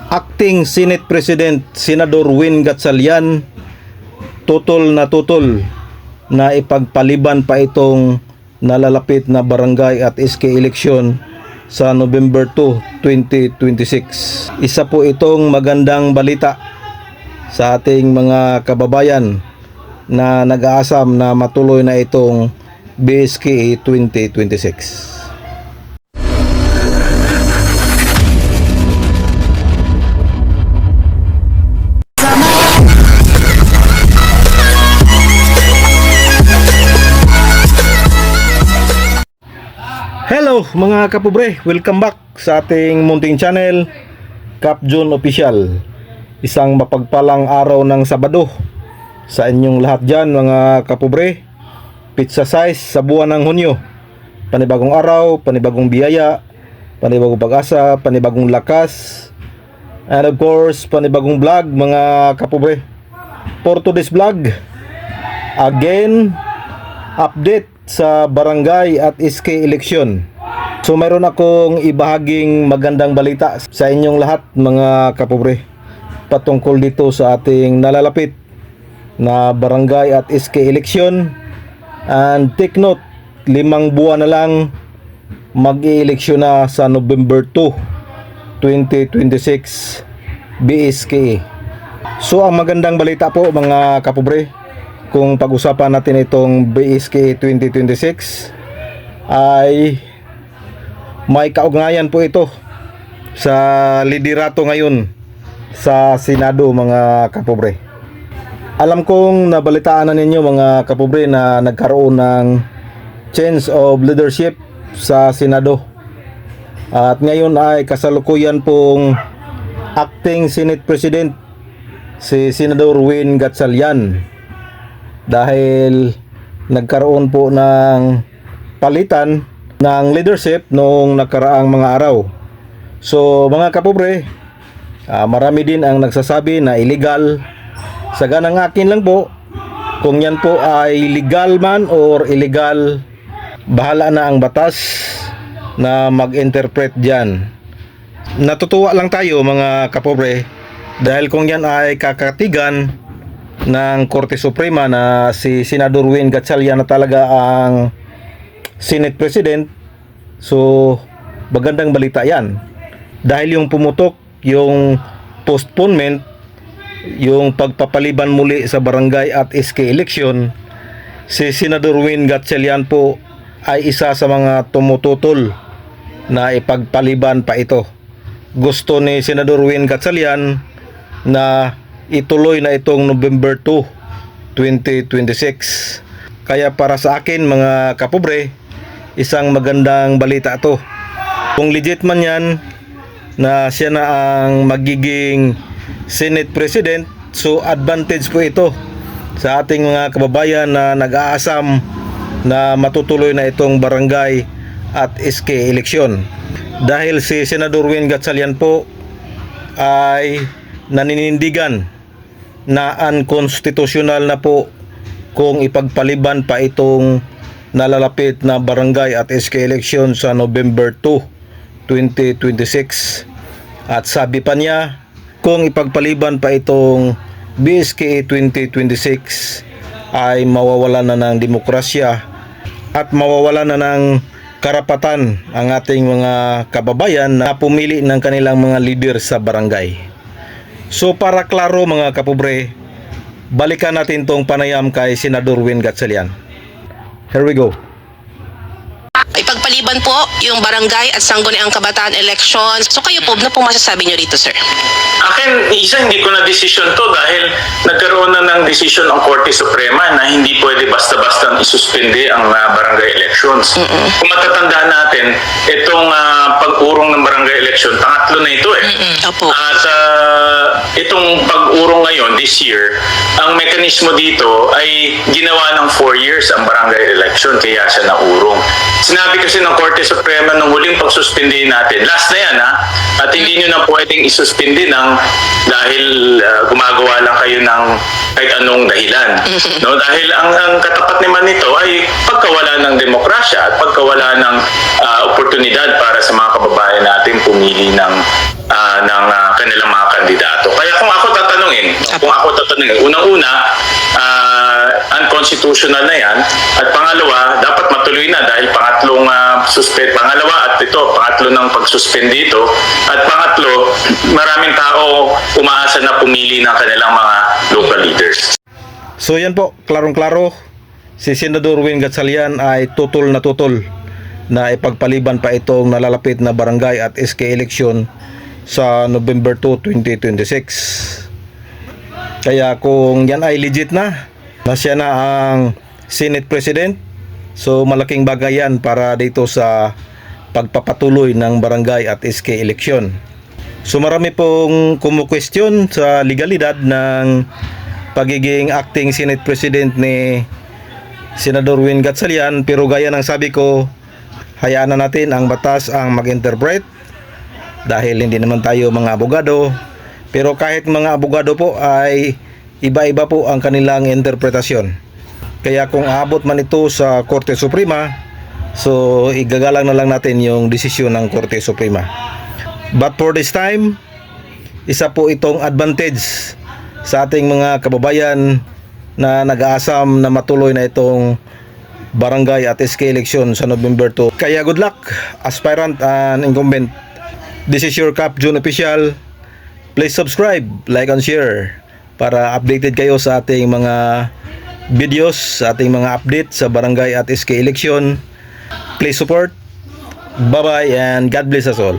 Acting Senate President Senador Win Gatchalian tutol na ipagpaliban pa itong nalalapit na barangay at SK election sa November 2, 2026. Isa po itong magandang balita sa ating mga kababayan na nag-aasam na matuloy na itong BSKA 2026. Hello mga kapobre, welcome back sa ating munting channel, Cap John Official. Isang mapagpalang araw ng Sabado sa inyong lahat dyan mga kapobre. Pizza size sa buwan ng Hunyo. Panibagong araw, panibagong biyaya, panibagong pag-asa, panibagong lakas, and of course panibagong vlog mga kapobre. For today's vlog, again, update sa barangay at SK election. So mayroon akong ibahaging magandang balita sa inyong lahat mga kapobre patungkol dito sa ating nalalapit na barangay at SK election. And take note, 5 buwan na lang mag-i-eleksyon na sa November 2, 2026 BSK. So ang magandang balita po mga kapobre, kung pag-usapan natin itong BSK 2026 ay may kaugnayan po ito sa liderato ngayon sa Senado mga kapobre. Alam kong nabalitaan na ninyo mga kapobre na nagkaroon ng change of leadership sa Senado. At ngayon ay kasalukuyan pong acting Senate President si Senador Win Gatchalian. Dahil nagkaroon po ng palitan ng leadership noong nakaraang mga araw. So mga kapobre, marami din ang nagsasabi na illegal. Sa ganang akin lang po, kung yan po ay legal man or illegal, bahala na ang batas na mag-interpret dyan. Natutuwa lang tayo mga kapobre dahil kung yan ay kakatigan ng Korte Suprema na si Senador Win Gatchalian na talaga ang Senate President, so magandang balita yan. Dahil yung pumutok, yung postponement, yung pagpapaliban muli sa barangay at SK election, si Senador Win Gatchalian po ay isa sa mga tumututol na ipagpaliban pa ito. Gusto ni Senador Win Gatchalian na ituloy na itong November 2, 2026. Kaya para sa akin mga kapobre, isang magandang balita ito. Kung legit man yan na siya na ang magiging Senate President, so advantage po ito sa ating mga kababayan na nag-aasam na matutuloy na itong barangay at SK election. Dahil si Senador Win Gatchalian po ay naninindigan na unconstitutional na po kung ipagpaliban pa itong nalalapit na barangay at SK election sa November 2, 2026. At sabi pa niya, kung ipagpaliban pa itong BSKA 2026 ay mawawalan na ng demokrasya at mawawalan na ng karapatan ang ating mga kababayan na pumili ng kanilang mga leader sa barangay. So para klaro mga kapobre, balikan natin tong panayam kay Senador Win Gatchalian. Here we go. Ipagpaliban po yung barangay at sangguniang kabataan elections. So kayo po, na po masasabi nyo rito, sir? Akin, hindi ko na desisyon to dahil nagkaroon na ng desisyon ang Korte Suprema na hindi pwede basta-basta isuspende ang barangay elections. Kung matatandaan natin, itong pag-urong ng barangay election, pangatlo na ito eh. Opo. At itong pag-urong ngayon, this year, ang mekanismo dito ay ginawa ng 4 years ang barangay election, kaya siya naurong. Sinabi kasi ng Korte Suprema nung huling pagsuspindi natin, last na yan at hindi nyo na pwedeng isuspindi dahil gumagawa lang kayo ng kahit anong dahilan. No? Dahil ang katapat naman nito ay pagkawala ng demokrasya at pagkawala ng oportunidad para sa mga kababayan natin pumili ng kanilang mga Unang-una, unconstitutional na yan. At pangalawa, dapat matuloy na dahil pangatlo ng pag-suspend dito. At pangatlo, maraming tao umaasa na pumili ng kanilang mga local leaders. So yan po, klarong-klaro, si Senador Win Gatchalian ay tutol na ipagpaliban pa itong nalalapit na barangay at SK election sa November 2, 2026. Kaya kung yan ay legit na siya na ang Senate President, so malaking bagay yan para dito sa pagpapatuloy ng barangay at SK election. So marami pong kumukwestiyon sa legalidad ng pagiging acting Senate President ni Senador Win Gatchalian, pero gaya ng sabi ko, hayaan na natin ang batas ang mag-interpret dahil hindi naman tayo mga abogado. Pero kahit mga abogado po ay iba-iba po ang kanilang interpretasyon. Kaya kung aabot man ito sa Korte Suprema, so igagalang na lang natin yung desisyon ng Korte Suprema. But for this time, isa po itong advantage sa ating mga kababayan na nag-aasam na matuloy na itong barangay at SK election sa November 2. Kaya good luck, aspirant and incumbent. This is your Cap June Official. Please subscribe, like and share para updated kayo sa ating mga videos, sa ating mga update sa barangay at SK election. Please support. Bye-bye and God bless us all.